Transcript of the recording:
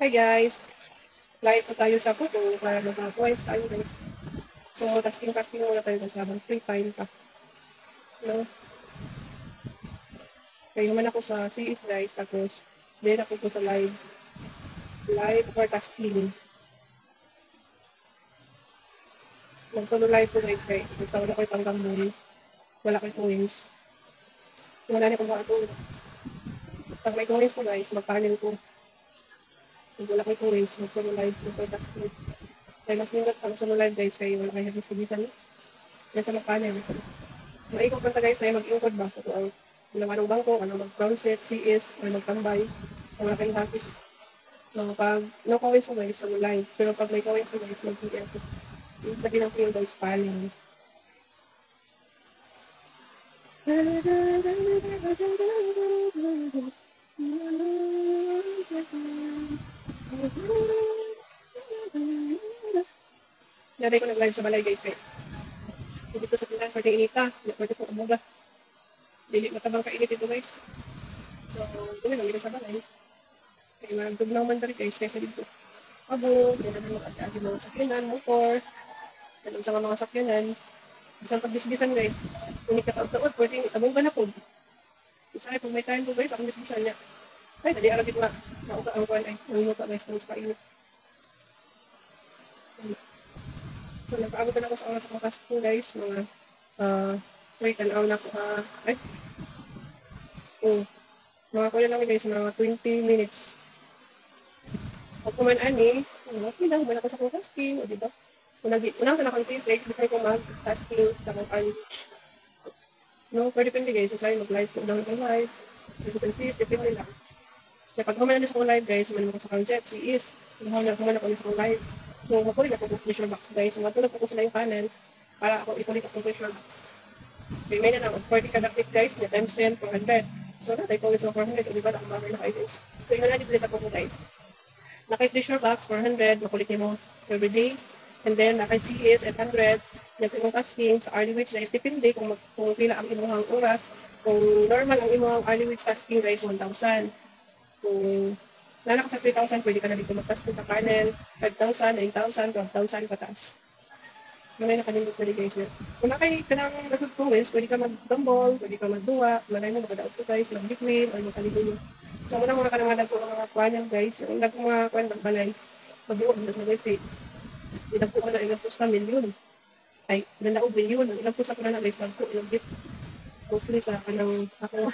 Hi guys! Live po tayo sa photo para mag-voice tayo guys. So, testing muna tayo guys habang free time pa. No? Kaya naman ako sa CS guys, tapos din ako po sa live. Live or testing. Mag-solo live po guys kaya gusto ko na ko itanggang muli. Wala ko coins. Wala na kung mga ito. Pag may coins ko guys, magpanin ko. Kung wala ko coins, mag-solo live po or testing. Kaya mas nindot ang solo live guys kaya wala kayo sabisan. Nasa magpanin. Maikot man ta guys na mag-ingkod ba? So, ang namanong bangko, ano mag-ground set, CS, or magtambay, o wala kayong hapis. So, pag no coins mo guys, so live. Pero pag may coins mo guys, mag-PM. Yung sabihin ng PM guys, paling. Nabi ko nag-live sa balay guys. Dito sa tindahan, pwede inita. Pwede po umuga. Dili matabang kainit ito guys. So, dili lang dito sa balay. Kaya magdugnaw man dali guys, kaysa dito. Abo, yan naman mag-agi mga sakyanan, motor. Ganun sa mga sakyanan. Bisang pagbisbisan guys. Kung ikataot-taot, pwede abong ka na po. Isa kung may time po guys, akong bisbisan niya. Ay, dali arabit nga. Nauka ang kuhan ay. Nanginuka guys, kung sa kainit. So, nagpaabot na ako sa oras ng casting guys. Mga, wait, tanaw na ako. Ay, oh. Mga kuya lang guys, mga 20 minutes. Pag kuman ani, okay lang, wala ko sa akong casting, o diba? Unang sa nakang sis guys, before ko mag-casting sa akong college. No, pwede pwede guys, so sa'yo mag-live ko down ng live. Pwede sa sis, depende lang. Kaya pag kuman na sa akong live guys, man ko sa akong jet, sis, kuman ako sa akong live. So, makulit ako kung pressure box guys. So, matulog ko sila yung panel para ako ikulit akong pressure box. Okay, may na lang, 40 kada click guys, na times 10, 400. So, natay ko sa 400, o diba, nakamamay na kayo guys. So, yun na lang, sa ako guys. Naka-pressure box, 400, makulit mo every day. And then, naka-CS, 800. Yes, imong tasking sa early weeks guys, depende kung pila ang imuhang oras. Kung normal ang imuhang early weeks tasking guys, 1,000. Kung nana ka sa 3,000, pwede ka na dito mag-tasking sa panel, 5,000, 9,000, 12,000 pataas. Mamay na kanindot pwede guys na. Kung nakay ka ng nag-influence, pwede ka mag-gumball, pwede ka magduwa, malay mo magadaot ko guys, mag-big or magkalibin. So, muna mga kanamadag ko mga kuwanyan guys, yung nag mga kuwan ng balay, mag-duwa, na guys, ilang po na ilang post na milyon. Ay, ilang milyon. Ilang post ako na guys, nagpo ilang bit. Mostly sa kanang ako